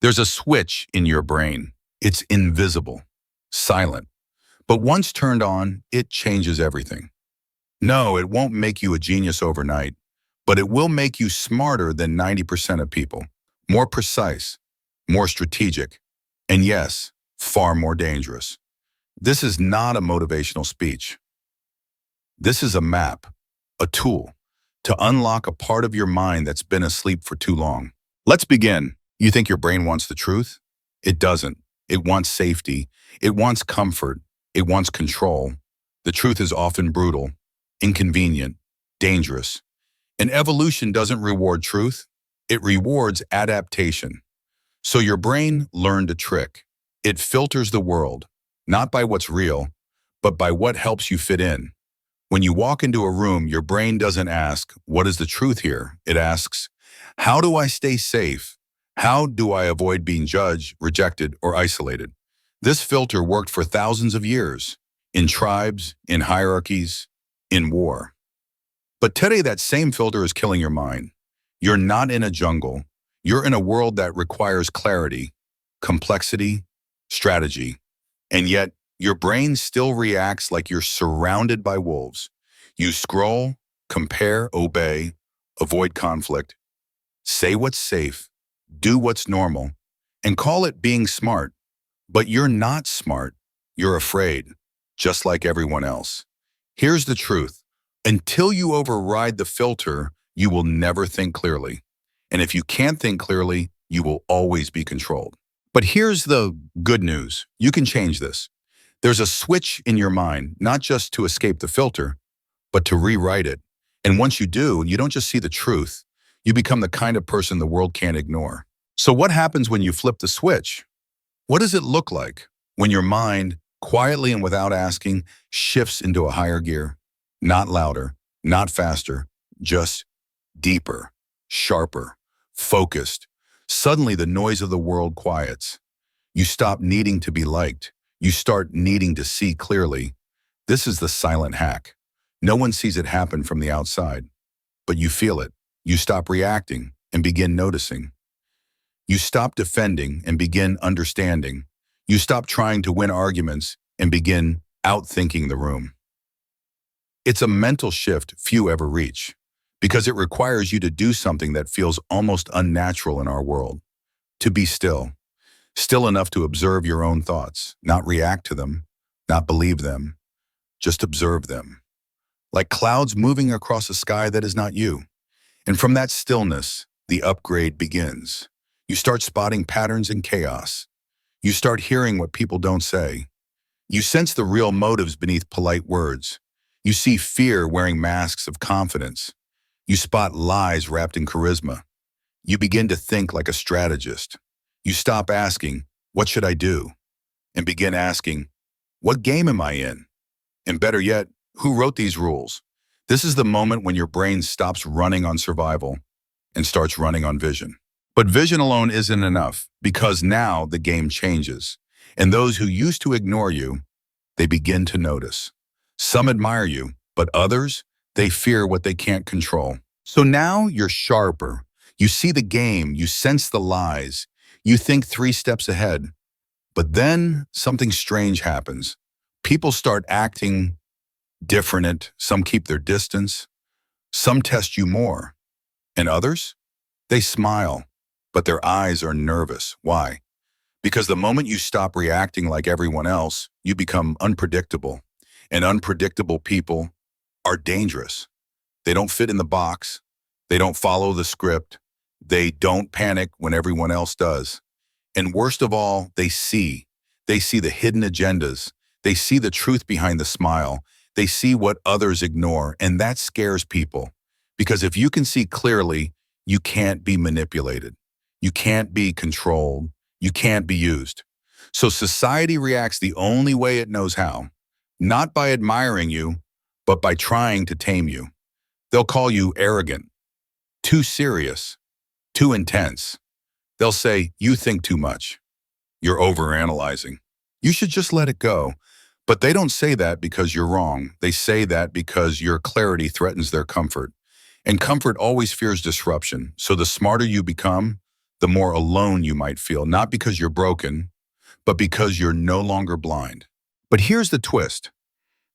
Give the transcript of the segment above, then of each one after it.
There's a switch in your brain. It's invisible, silent. But once turned on, it changes everything. No, it won't make you a genius overnight, but it will make you smarter than 90% of people, more precise, more strategic, and yes, far more dangerous. This is not a motivational speech. This is a map, a tool, to unlock a part of your mind that's been asleep for too long. Let's begin. You think your brain wants the truth? It doesn't. It wants safety. It wants comfort. It wants control. The truth is often brutal, inconvenient, dangerous. And evolution doesn't reward truth. It rewards adaptation. So your brain learned a trick. It filters the world, not by what's real, but by what helps you fit in. When you walk into a room, your brain doesn't ask, what is the truth here? It asks, how do I stay safe? How do I avoid being judged, rejected, or isolated? This filter worked for thousands of years, in tribes, in hierarchies, in war. But today that same filter is killing your mind. You're not in a jungle. You're in a world that requires clarity, complexity, strategy. And yet, your brain still reacts like you're surrounded by wolves. You scroll, compare, obey, avoid conflict, say what's safe, do what's normal, and call it being smart. But you're not smart. You're afraid, just like everyone else. Here's the truth. Until you override the filter, you will never think clearly. And if you can't think clearly, you will always be controlled. But here's the good news. You can change this. There's a switch in your mind, not just to escape the filter, but to rewrite it. And once you do, you don't just see the truth, you become the kind of person the world can't ignore. So what happens when you flip the switch? What does it look like when your mind, quietly and without asking, shifts into a higher gear? Not louder, not faster, just deeper, sharper, focused. Suddenly the noise of the world quiets. You stop needing to be liked. You start needing to see clearly. This is the silent hack. No one sees it happen from the outside, but you feel it. You stop reacting and begin noticing. You stop defending and begin understanding. You stop trying to win arguments and begin outthinking the room. It's a mental shift few ever reach because it requires you to do something that feels almost unnatural in our world. To be still. Still enough to observe your own thoughts, not react to them, not believe them, just observe them. Like clouds moving across a sky that is not you. And from that stillness, the upgrade begins. You start spotting patterns in chaos. You start hearing what people don't say. You sense the real motives beneath polite words. You see fear wearing masks of confidence. You spot lies wrapped in charisma. You begin to think like a strategist. You stop asking, what should I do? And begin asking, what game am I in? And better yet, who wrote these rules? This is the moment when your brain stops running on survival and starts running on vision. But vision alone isn't enough because now the game changes. And those who used to ignore you, they begin to notice. Some admire you, but others, they fear what they can't control. So now you're sharper. You see the game, you sense the lies. You think 3 steps ahead, but then something strange happens. People start acting different. Some keep their distance. Some test you more. And others? They smile, but their eyes are nervous. Why? Because the moment you stop reacting like everyone else, you become unpredictable. And unpredictable people are dangerous. They don't fit in the box. They don't follow the script. They don't panic when everyone else does. And worst of all, they see. They see the hidden agendas. They see the truth behind the smile. They see what others ignore, and that scares people. Because if you can see clearly, you can't be manipulated. You can't be controlled. You can't be used. So society reacts the only way it knows how. Not by admiring you, but by trying to tame you. They'll call you arrogant, too serious, too intense. They'll say, you think too much. You're overanalyzing. You should just let it go. But they don't say that because you're wrong. They say that because your clarity threatens their comfort. And comfort always fears disruption. So the smarter you become, the more alone you might feel, not because you're broken, but because you're no longer blind. But here's the twist.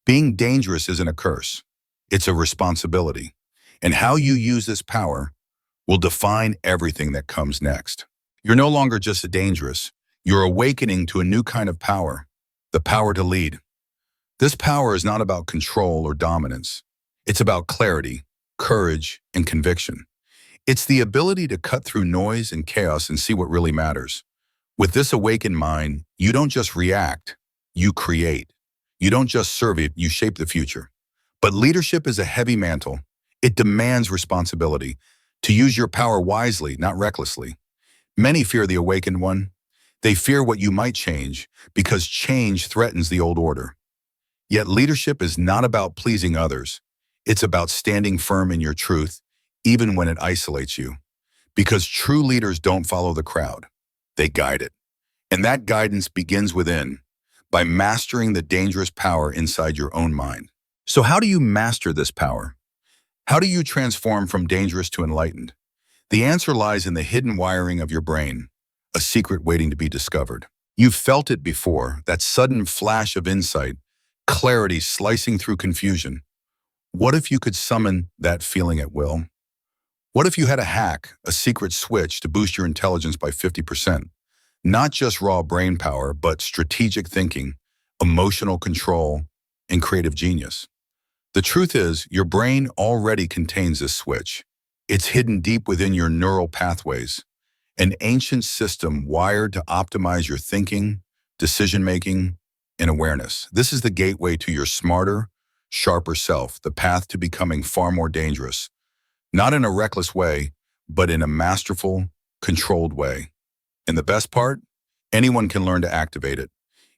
Being dangerous isn't a curse. It's a responsibility. And how you use this power will define everything that comes next. You're no longer just dangerous. You're awakening to a new kind of power, the power to lead. This power is not about control or dominance. It's about clarity, courage, and conviction. It's the ability to cut through noise and chaos and see what really matters. With this awakened mind, you don't just react, you create. You don't just serve it, you shape the future. But leadership is a heavy mantle. It demands responsibility to use your power wisely, not recklessly. Many fear the awakened one. They fear what you might change because change threatens the old order. Yet leadership is not about pleasing others. It's about standing firm in your truth, even when it isolates you. Because true leaders don't follow the crowd. They guide it. And that guidance begins within, by mastering the dangerous power inside your own mind. So how do you master this power? How do you transform from dangerous to enlightened? The answer lies in the hidden wiring of your brain, a secret waiting to be discovered. You've felt it before, that sudden flash of insight, clarity slicing through confusion. What if you could summon that feeling at will? What if you had a hack, a secret switch to boost your intelligence by 50%? Not just raw brain power, but strategic thinking, emotional control, and creative genius. The truth is, your brain already contains this switch. It's hidden deep within your neural pathways, an ancient system wired to optimize your thinking, decision-making, and awareness. This is the gateway to your smarter, sharper self, the path to becoming far more dangerous. Not in a reckless way, but in a masterful, controlled way. And the best part? Anyone can learn to activate it.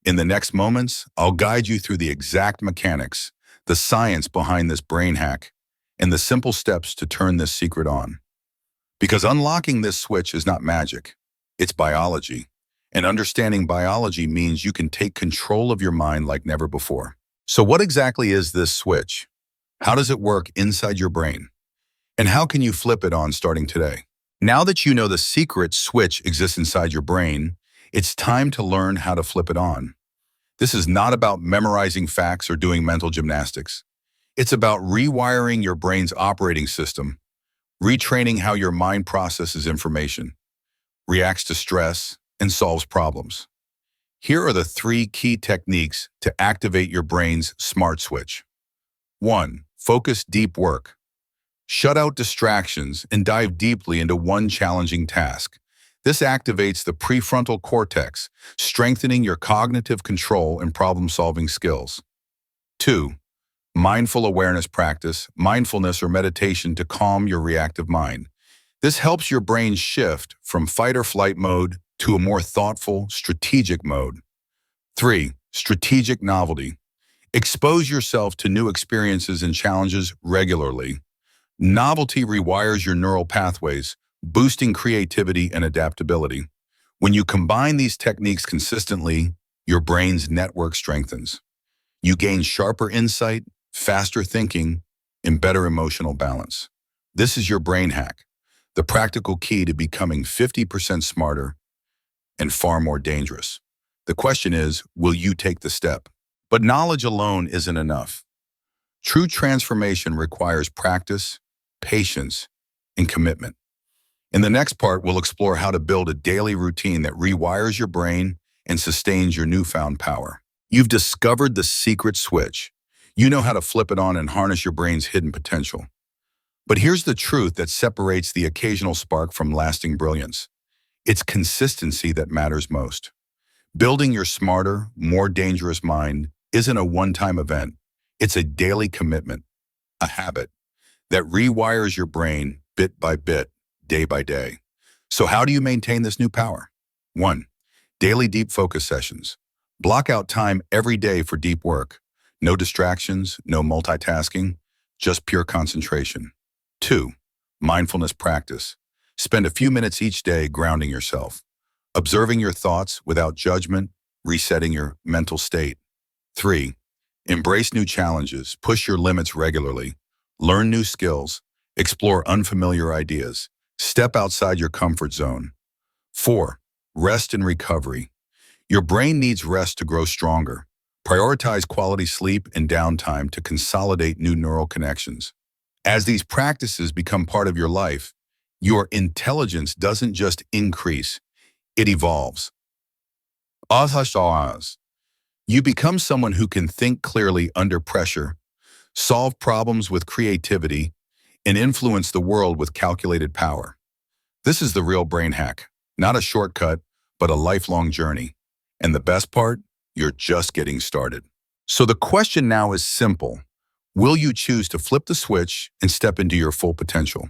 In the next moments, I'll guide you through the exact mechanics, the science behind this brain hack, and the simple steps to turn this secret on. Because unlocking this switch is not magic, it's biology. And understanding biology means you can take control of your mind like never before. So what exactly is this switch? How does it work inside your brain? And how can you flip it on starting today? Now that you know the secret switch exists inside your brain, it's time to learn how to flip it on. This is not about memorizing facts or doing mental gymnastics. It's about rewiring your brain's operating system, retraining how your mind processes information, reacts to stress, and solves problems. Here are the 3 key techniques to activate your brain's smart switch. 1. Focus deep work. Shut out distractions and dive deeply into one challenging task. This activates the prefrontal cortex, strengthening your cognitive control and problem-solving skills. 2. Mindful awareness practice, mindfulness or meditation to calm your reactive mind. This helps your brain shift from fight or flight mode to a more thoughtful, strategic mode. 3. Strategic novelty. Expose yourself to new experiences and challenges regularly. Novelty rewires your neural pathways, boosting creativity and adaptability. When you combine these techniques consistently, your brain's network strengthens. You gain sharper insight, faster thinking, and better emotional balance. This is your brain hack, the practical key to becoming 50% smarter and far more dangerous. The question is, will you take the step? But knowledge alone isn't enough. True transformation requires practice, patience, and commitment. In the next part, we'll explore how to build a daily routine that rewires your brain and sustains your newfound power. You've discovered the secret switch. You know how to flip it on and harness your brain's hidden potential. But here's the truth that separates the occasional spark from lasting brilliance. It's consistency that matters most. Building your smarter, more dangerous mind isn't a one-time event. It's a daily commitment, a habit that rewires your brain bit by bit, day by day. So how do you maintain this new power? 1. Daily deep focus sessions. Block out time every day for deep work. No distractions, no multitasking, just pure concentration. 2. Mindfulness practice. Spend a few minutes each day grounding yourself, observing your thoughts without judgment, resetting your mental state. 3. Embrace new challenges, push your limits regularly, learn new skills, explore unfamiliar ideas, step outside your comfort zone. 4. Rest and recovery. Your brain needs rest to grow stronger. Prioritize quality sleep and downtime to consolidate new neural connections. As these practices become part of your life, your intelligence doesn't just increase, it evolves. Ahas. You become someone who can think clearly under pressure, solve problems with creativity, and influence the world with calculated power. This is the real brain hack, not a shortcut, but a lifelong journey. And the best part, you're just getting started. So the question now is simple. Will you choose to flip the switch and step into your full potential?